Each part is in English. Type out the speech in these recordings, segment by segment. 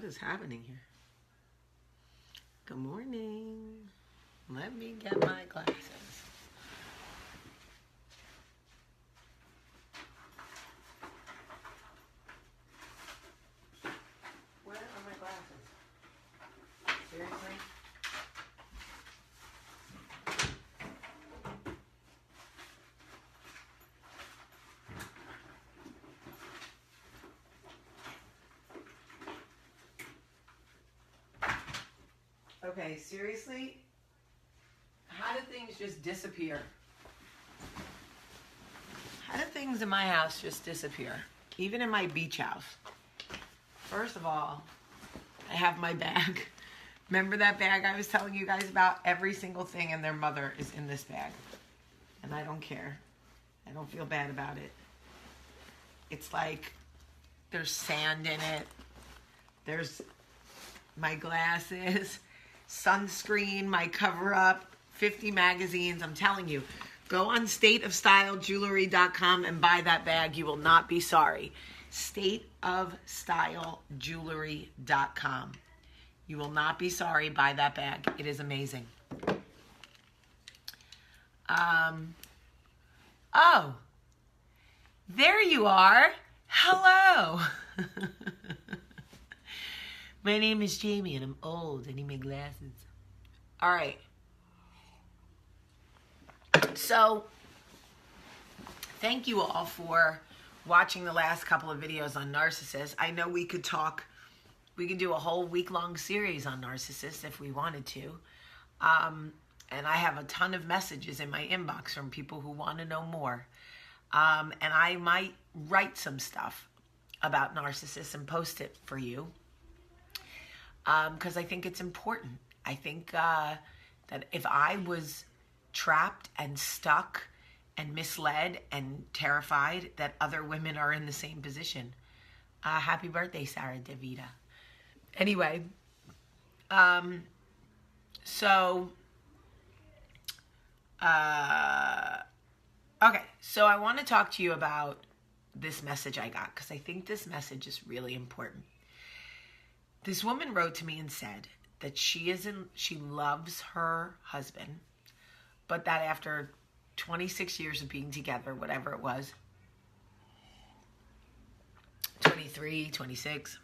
What is happening here? Good morning. Let me get my glasses. Where are my glasses? Seriously? Okay, seriously? How do things just disappear? How do things in my house just disappear? Even in my beach house. First of all, I have my bag. Remember that bag I was telling you guys about? Every single thing and their mother is in this bag. And I don't care. I don't feel bad about it. It's like there's sand in it. There's my glasses, sunscreen, my cover-up, 50 magazines. I'm telling you, go on stateofstyleJewelry.com and buy that bag. You will not be sorry. StateofstyleJewelry.com. You will not be sorry. Buy that bag. It is amazing. Oh, there you are. Hello. My name is Jamie, and I'm old. I need my glasses. All right. So, thank you all for watching the last couple of videos on narcissists. I know we could talk, we could do a whole week-long series on narcissists if we wanted to. And I have a ton of messages in my inbox from people who want to know more. And I might write some stuff about narcissists and post it for you. Because I think it's important. I think that if I was trapped and stuck and misled and terrified that other women are in the same position. Happy birthday, Sarah DeVita. Anyway, okay, so I want to talk to you about this message I got because I think this message is really important. This woman wrote to me and said that she loves her husband, but that after 26 years of being together, whatever it was, 23, 26,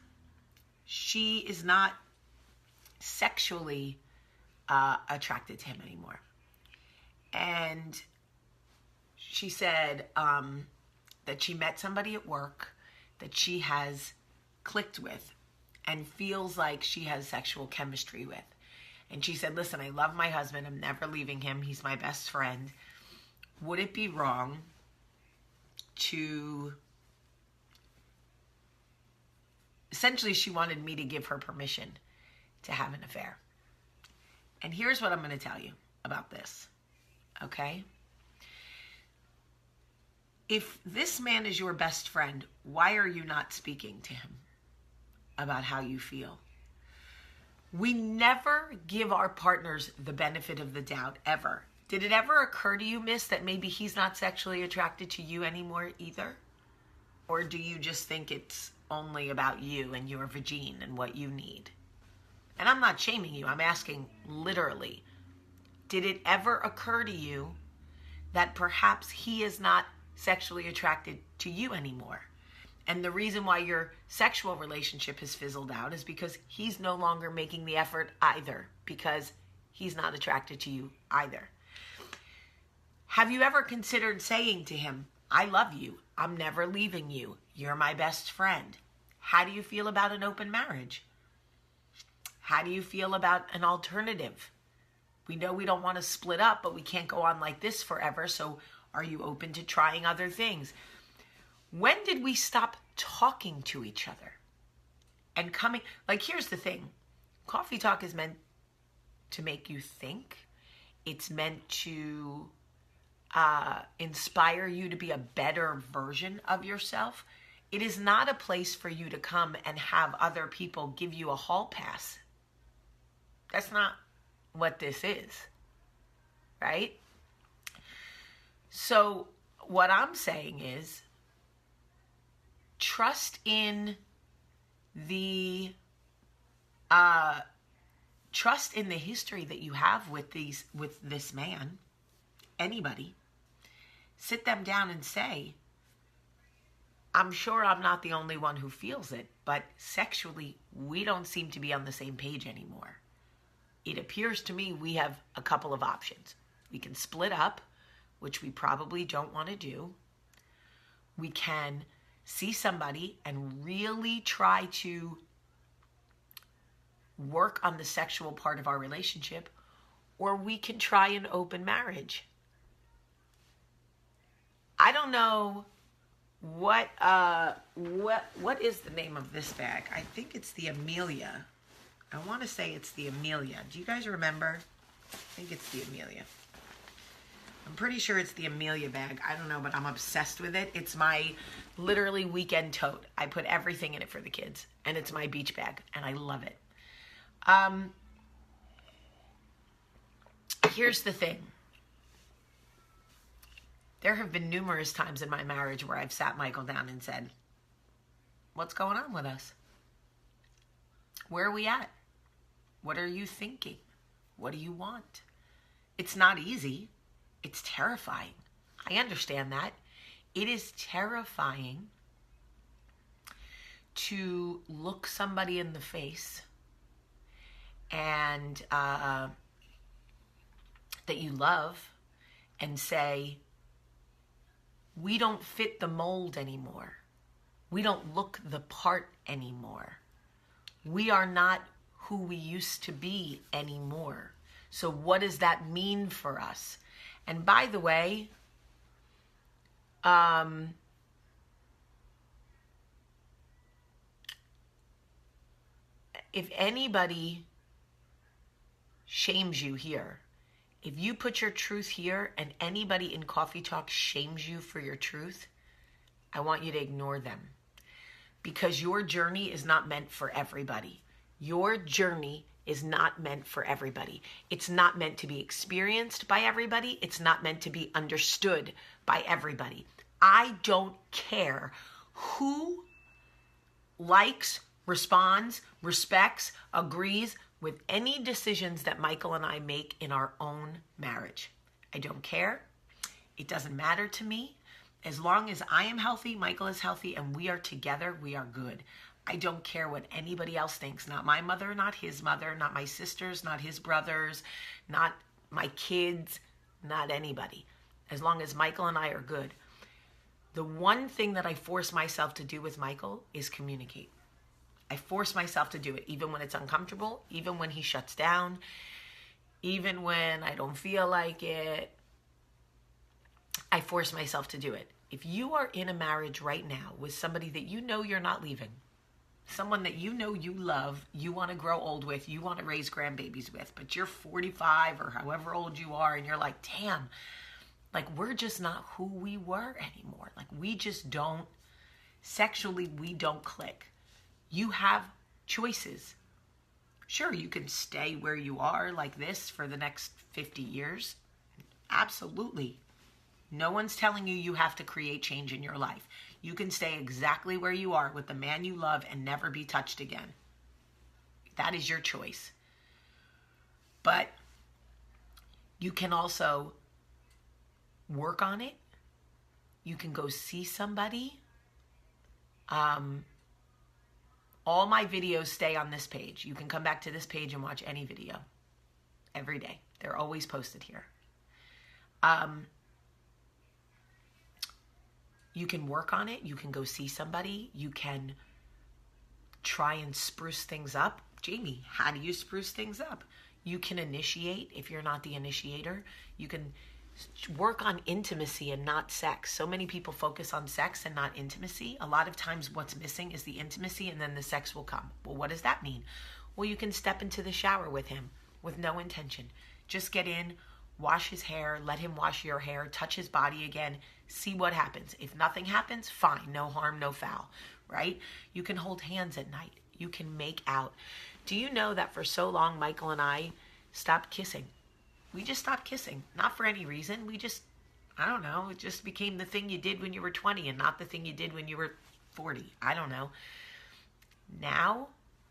she is not sexually attracted to him anymore. And she said that she met somebody at work that she has clicked with and feels like she has sexual chemistry with. And she said, listen, I love my husband. I'm never leaving him. He's my best friend. Would it be wrong to... Essentially, she wanted me to give her permission to have an affair. And here's what I'm going to tell you about this, okay? If this man is your best friend, why are you not speaking to him about how you feel? We never give our partners the benefit of the doubt, ever. Did it ever occur to you, miss, that maybe he's not sexually attracted to you anymore either? Or do you just think it's only about you and your vagine and what you need? And I'm not shaming you. I'm asking literally. Did it ever occur to you that perhaps he is not sexually attracted to you anymore? And the reason why your sexual relationship has fizzled out is because he's no longer making the effort either, because he's not attracted to you either. Have you ever considered saying to him, I love you. I'm never leaving you. You're my best friend. How do you feel about an open marriage? How do you feel about an alternative? We know we don't want to split up, but we can't go on like this forever. So are you open to trying other things? When did we stop talking to each other and coming? Like, here's the thing. Coffee Talk is meant to make you think. It's meant to inspire you to be a better version of yourself. It is not a place for you to come and have other people give you a hall pass. That's not what this is, right? So what I'm saying is, trust in the Trust in the history that you have with this man, anybody. Sit them down and say, I'm sure I'm not the only one who feels it, but sexually, we don't seem to be on the same page anymore. It appears to me we have a couple of options. We can split up, which we probably don't want to do. We can see somebody and really try to work on the sexual part of our relationship, or we can try an open marriage. I don't know what is the name of this bag. I think it's the Amelia. I want to say it's the Amelia. Do you guys remember? I think it's the Amelia. I'm pretty sure it's the Amelia bag. I don't know, but I'm obsessed with it. It's my literally weekend tote. I put everything in it for the kids, and it's my beach bag, and I love it. Here's the thing. There have been numerous times in my marriage where I've sat Michael down and said, what's going on with us? Where are we at? What are you thinking? What do you want? It's not easy. It's terrifying. I understand that. It is terrifying to look somebody in the face and that you love and say, we don't fit the mold anymore. We don't look the part anymore. We are not who we used to be anymore. So what does that mean for us? And by the way, if anybody shames you here, if you put your truth here and anybody in Coffee Talk shames you for your truth, I want you to ignore them. Because your journey is not meant for everybody. Your journey is not meant for everybody. It's not meant to be experienced by everybody. It's not meant to be understood by everybody. I don't care who likes, responds, respects, agrees with any decisions that Michael and I make in our own marriage. I don't care. It doesn't matter to me. As long as I am healthy, Michael is healthy, and we are together, we are good. I don't care what anybody else thinks. Not my mother, not his mother, not my sisters, not his brothers, not my kids, not anybody. As long as Michael and I are good. The one thing that I force myself to do with Michael is communicate. I force myself to do it, even when it's uncomfortable, even when he shuts down, even when I don't feel like it. I force myself to do it. If you are in a marriage right now with somebody that you know you're not leaving, someone that you know you love, you want to grow old with, you want to raise grandbabies with, but you're 45 or however old you are, and you're like, damn, like we're just not who we were anymore. Like we just don't, sexually, we don't click. You have choices. Sure, you can stay where you are like this for the next 50 years. Absolutely. No one's telling you you have to create change in your life. You can stay exactly where you are with the man you love and never be touched again. That is your choice. But you can also work on it. You can go see somebody. All my videos stay on this page. You can come back to this page and watch any video every day. They're always posted here. You can work on it. You can go see somebody. You can try and spruce things up. Jamie, how do you spruce things up? You can initiate if you're not the initiator. You can work on intimacy and not sex. So many people focus on sex and not intimacy. A lot of times what's missing is the intimacy, and then the sex will come. Well, what does that mean? Well, you can step into the shower with him with no intention. Just get in, wash his hair, let him wash your hair, touch his body again, see what happens. If nothing happens, fine, no harm, no foul, right? You can hold hands at night. You can make out. Do you know that for so long, Michael and I stopped kissing? We just stopped kissing, not for any reason. We just, I don't know, it just became the thing you did when you were 20 and not the thing you did when you were 40. I don't know. Now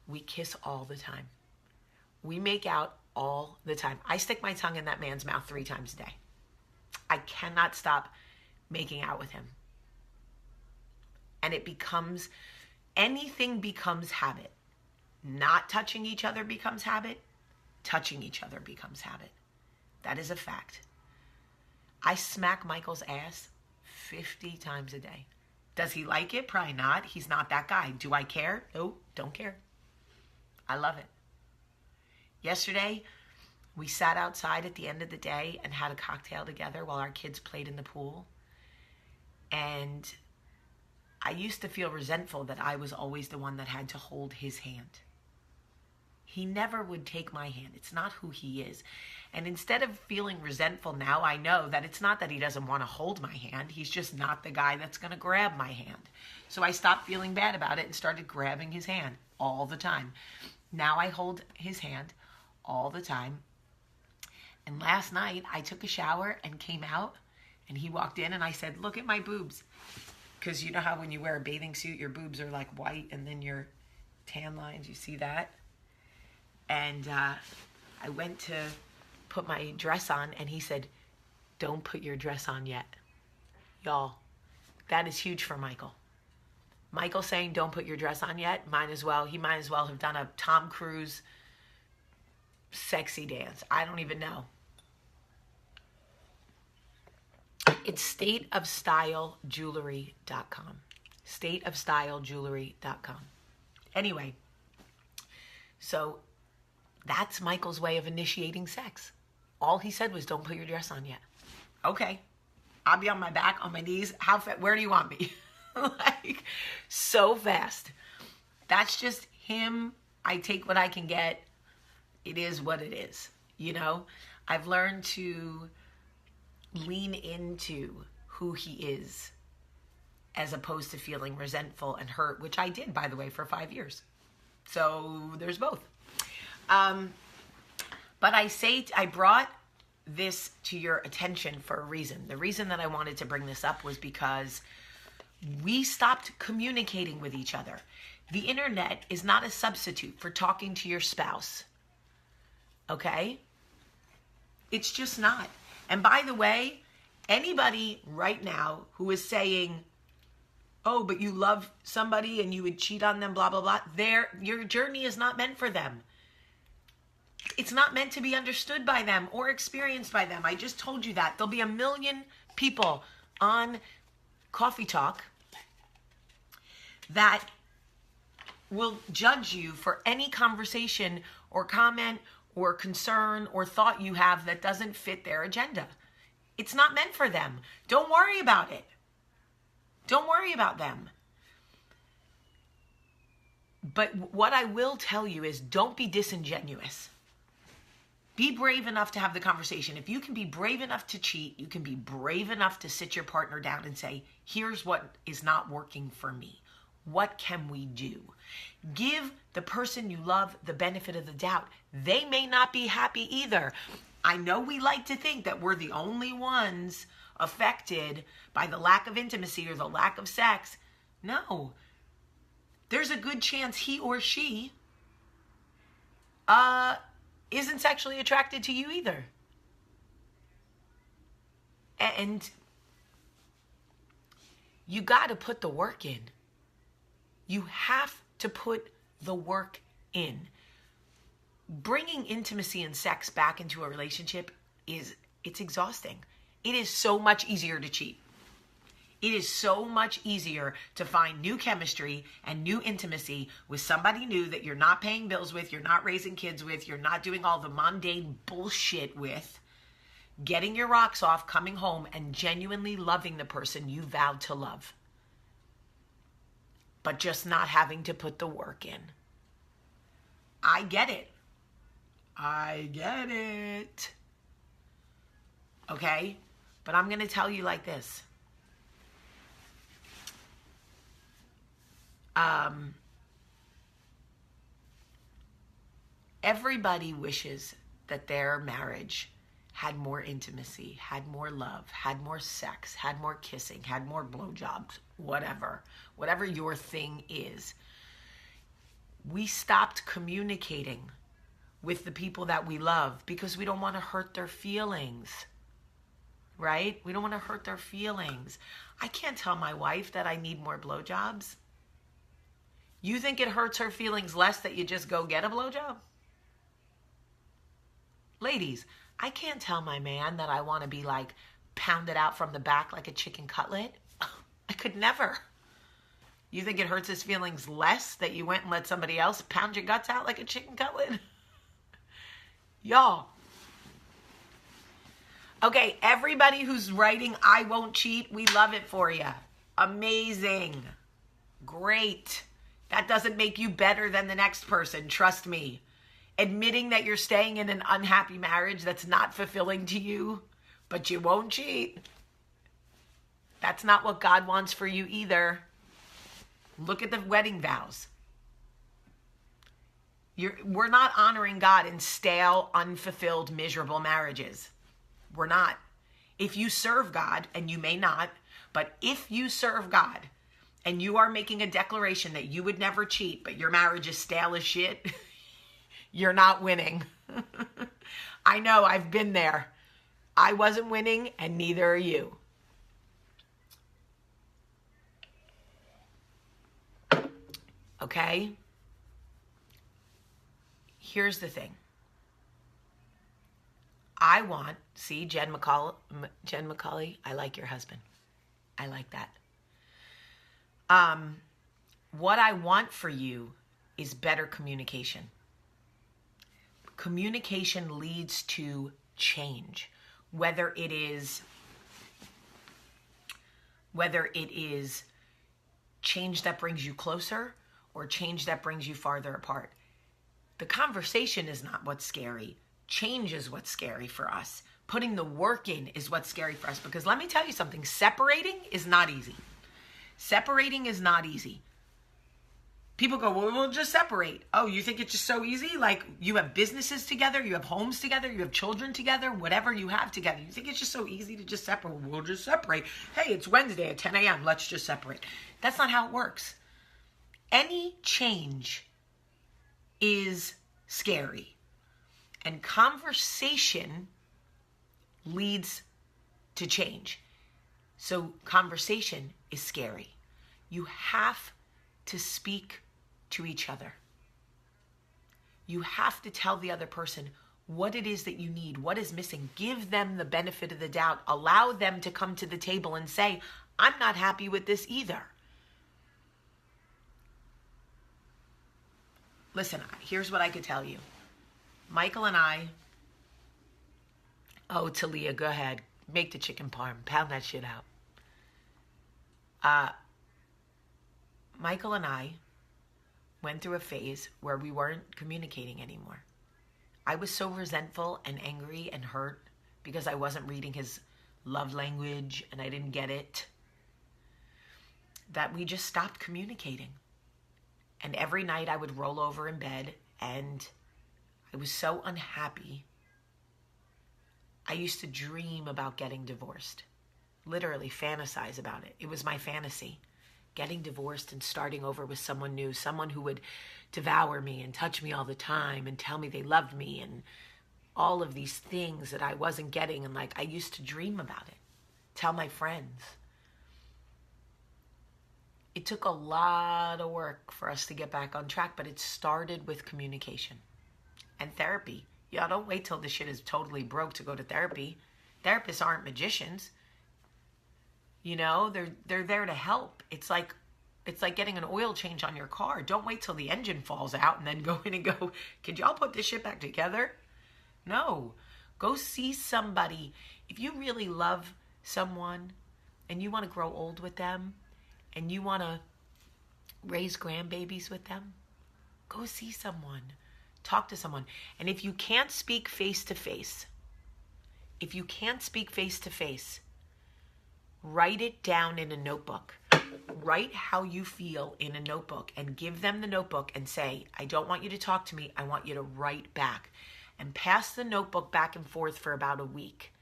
we kiss all the time. We make out all the time. I stick my tongue in that man's mouth 3 times a day. I cannot stop making out with him. And anything becomes habit. Not touching each other becomes habit. Touching each other becomes habit. That is a fact. I smack Michael's ass 50 times a day. Does he like it? Probably not. He's not that guy. Do I care? No, don't care. I love it. Yesterday, we sat outside at the end of the day and had a cocktail together while our kids played in the pool. And I used to feel resentful that I was always the one that had to hold his hand. He never would take my hand. It's not who he is. And instead of feeling resentful now, I know that it's not that he doesn't want to hold my hand. He's just not the guy that's going to grab my hand. So I stopped feeling bad about it and started grabbing his hand all the time. Now I hold his hand all the time. And last night I took a shower and came out and he walked in and I said, look at my boobs. Because you know how when you wear a bathing suit, your boobs are like white and then your tan lines, you see that? And I went to put my dress on and he said, don't put your dress on yet. Y'all, that is huge for Michael. Michael saying don't put your dress on yet, he might as well have done a Tom Cruise sexy dance. I don't even know. It's stateofstyleJewelry.com. StateofstyleJewelry.com. Anyway, so that's Michael's way of initiating sex. All he said was, don't put your dress on yet. Okay. I'll be on my back, on my knees. Where do you want me? Like, so fast. That's just him. I take what I can get. It is what it is. You know, I've learned to lean into who he is as opposed to feeling resentful and hurt, which I did, by the way, for 5 years. So there's both. But I brought this to your attention for a reason. The reason that I wanted to bring this up was because we stopped communicating with each other. The internet is not a substitute for talking to your spouse. Okay? It's just not. And by the way, anybody right now who is saying, oh, but you love somebody and you would cheat on them, blah, blah, blah, your journey is not meant for them. It's not meant to be understood by them or experienced by them. I just told you that. There'll be 1 million people on Coffee Talk that will judge you for any conversation or comment or concern or thought you have that doesn't fit their agenda. It's not meant for them. Don't worry about it. Don't worry about them. But what I will tell you is don't be disingenuous. Be brave enough to have the conversation. If you can be brave enough to cheat, you can be brave enough to sit your partner down and say, here's what is not working for me. What can we do? Give the person you love the benefit of the doubt. They may not be happy either. I know we like to think that we're the only ones affected by the lack of intimacy or the lack of sex. No. There's a good chance he or she isn't sexually attracted to you either. And you got to put the work in. You have to put the work in. Bringing intimacy and sex back into a relationship it's exhausting. It is so much easier to cheat. It is so much easier to find new chemistry and new intimacy with somebody new that you're not paying bills with, you're not raising kids with, you're not doing all the mundane bullshit with, getting your rocks off, coming home, and genuinely loving the person you vowed to love. But just not having to put the work in. I get it. I get it. Okay? But I'm going to tell you like this. Everybody wishes that their marriage had more intimacy, had more love, had more sex, had more kissing, had more blowjobs, whatever your thing is. We stopped communicating with the people that we love because we don't want to hurt their feelings, right? We don't want to hurt their feelings. I can't tell my wife that I need more blowjobs. You think it hurts her feelings less that you just go get a blowjob? Ladies, I can't tell my man that I want to be like pounded out from the back like a chicken cutlet. I could never. You think it hurts his feelings less that you went and let somebody else pound your guts out like a chicken cutlet? Y'all. Okay, everybody who's writing, I won't cheat, we love it for you. Amazing. Great. That doesn't make you better than the next person, trust me. Admitting that you're staying in an unhappy marriage that's not fulfilling to you, but you won't cheat. That's not what God wants for you either. Look at the wedding vows. We're not honoring God in stale, unfulfilled, miserable marriages. We're not. If you serve God, and you may not, but if you serve God and you are making a declaration that you would never cheat, but your marriage is stale as shit, you're not winning. I know, I've been there. I wasn't winning, and neither are you. Okay? Here's the thing. I want, see, Jen McCauley, I like your husband. I like that. What I want for you is better communication. Communication leads to change, whether it is change that brings you closer or change that brings you farther apart. The conversation is not what's scary. Change is what's scary for us. Putting the work in is what's scary for us, because let me tell you something, separating is not easy. Separating is not easy. People go, well, we'll just separate. Oh, you think it's just so easy? Like, you have businesses together, you have homes together, you have children together, whatever you have together. You think it's just so easy to just separate? We'll just separate. Hey, it's Wednesday at 10 a.m. Let's just separate. That's not how it works. Any change is scary. And conversation leads to change. So conversation is scary. You have to speak to each other. You have to tell the other person what it is that you need, what is missing. Give them the benefit of the doubt. Allow them to come to the table and say, I'm not happy with this either. Listen, here's what I could tell you. Michael and I, Talia, go ahead. Make the chicken parm. Pound that shit out. Michael and I went through a phase where we weren't communicating anymore. I was so resentful and angry and hurt because I wasn't reading his love language and I didn't get it, that we just stopped communicating. And every night I would roll over in bed and I was so unhappy. I used to dream about getting divorced. Literally fantasize about it. It was my fantasy. Getting divorced and starting over with someone new, someone who would devour me and touch me all the time and tell me they loved me and all of these things that I wasn't getting. And like, I used to dream about it. Tell my friends. It took a lot of work for us to get back on track, but it started with communication and therapy. Y'all don't wait till the shit is totally broke to go to therapy. Therapists aren't magicians. You know, they're there to help. It's like getting an oil change on your car. Don't wait till the engine falls out and then go in and go, could y'all put this shit back together? No. Go see somebody. If you really love someone and you want to grow old with them and you want to raise grandbabies with them, go see someone. Talk to someone. And if you can't speak face to face, write it down in a notebook. Write how you feel in a notebook and give them the notebook and say, I don't want you to talk to me. I want you to write back. And pass the notebook back and forth for about a week.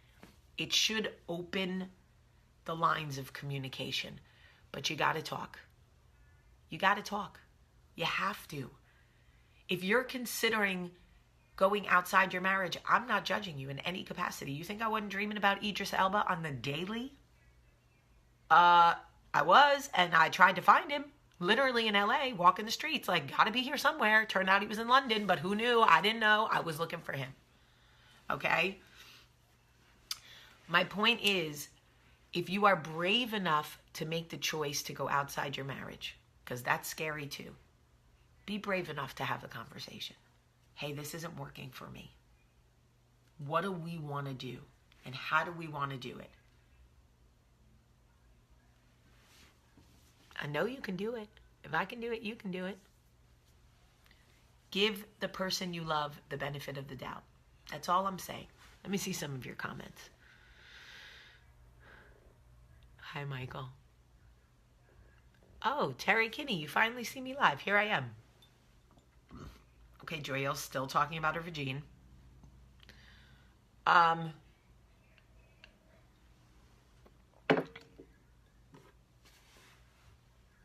It should open the lines of communication. But you got to talk. You got to talk. You have to. If you're considering going outside your marriage, I'm not judging you in any capacity. You think I wasn't dreaming about Idris Elba on the daily? I was, and I tried to find him. Literally in LA, walking the streets, like, gotta be here somewhere. Turned out he was in London, but who knew? I didn't know. I was looking for him. Okay? My point is, if you are brave enough to make the choice to go outside your marriage, because that's scary too, be brave enough to have the conversation. Hey, this isn't working for me. What do we want to do? And how do we want to do it? I know you can do it. If I can do it, you can do it. Give the person you love the benefit of the doubt. That's all I'm saying. Let me see some of your comments. Hi, Michael. Oh, Terry Kinney, you finally see me live. Here I am. Okay, Joyelle's still talking about her vagine.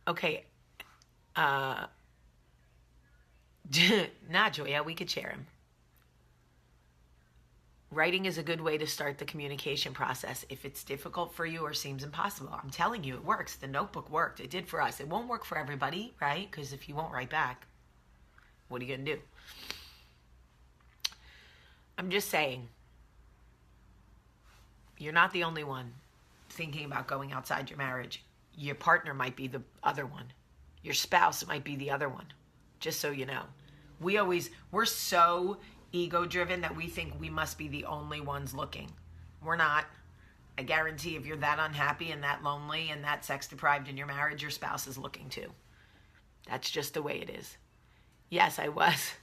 Okay. Nah, Joyelle, we could share him. Writing is a good way to start the communication process if it's difficult for you or seems impossible. I'm telling you, it works. The notebook worked. It did for us. It won't work for everybody, right? Because if you won't write back, what are you going to do? I'm just saying, you're not the only one thinking about going outside your marriage. Your partner might be the other one. Your spouse might be the other one. Just so you know. We're so ego-driven that we think we must be the only ones looking. We're not. I guarantee if you're that unhappy and that lonely and that sex-deprived in your marriage, your spouse is looking too. That's just the way it is. Yes, I was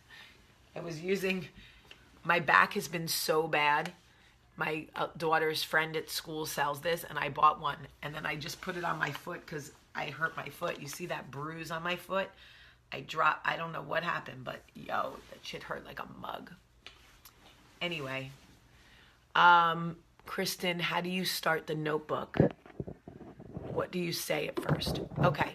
using... My back has been so bad. My daughter's friend at school sells this, and I bought one. And then I just put it on my foot because I hurt my foot. You see that bruise on my foot? I don't know what happened, but yo, that shit hurt like a mug. Anyway, Kristen, how do you start the notebook? What do you say at first? Okay.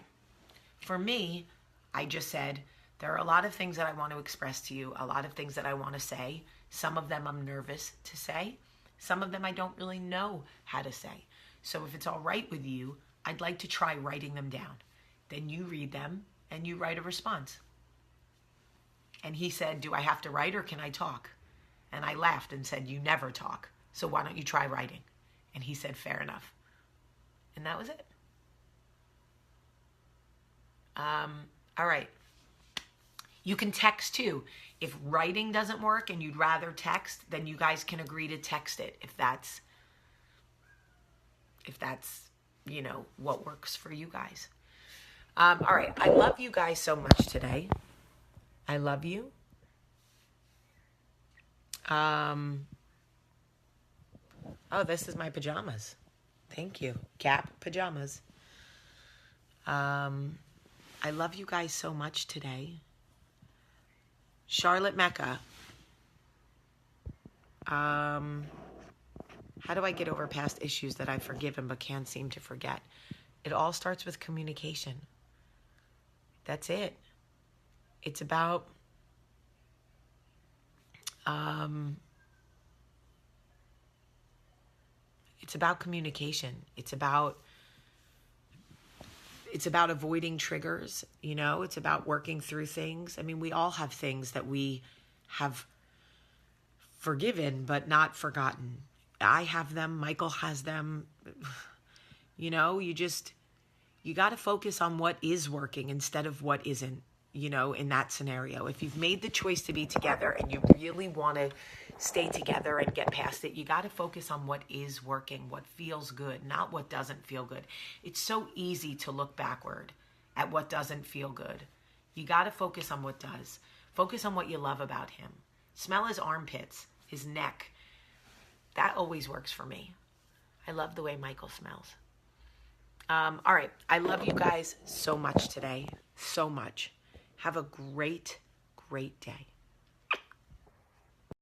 For me, I just said, there are a lot of things that I want to express to you, a lot of things that I want to say. Some of them I'm nervous to say. Some of them I don't really know how to say. So if it's all right with you, I'd like to try writing them down. Then you read them and you write a response. And he said, do I have to write or can I talk? And I laughed and said, you never talk. So why don't you try writing? And he said, fair enough. And that was it. All right. You can text too. If writing doesn't work and you'd rather text, then you guys can agree to text it if that's, you know, what works for you guys. All right. I love you guys so much today. I love you. Oh, this is my pajamas. Thank you. Gap pajamas. I love you guys so much today. Charlotte Mecca. How do I get over past issues that I've forgiven but can't seem to forget? It all starts with communication. That's it. It's about communication. It's about avoiding triggers, you know, it's about working through things. I mean, we all have things that we have forgiven but not forgotten. I have them, Michael has them. You know, you got to focus on what is working instead of what isn't, you know, in that scenario. If you've made the choice to be together and you really want to stay together and get past it, you got to focus on what is working, what feels good, not what doesn't feel good. It's so easy to look backward at what doesn't feel good. You got to focus on what does. Focus on what you love about him. Smell his armpits, his neck. That always works for me. I love the way Michael smells. All right. I love you guys so much today. So much. Have a great, great day.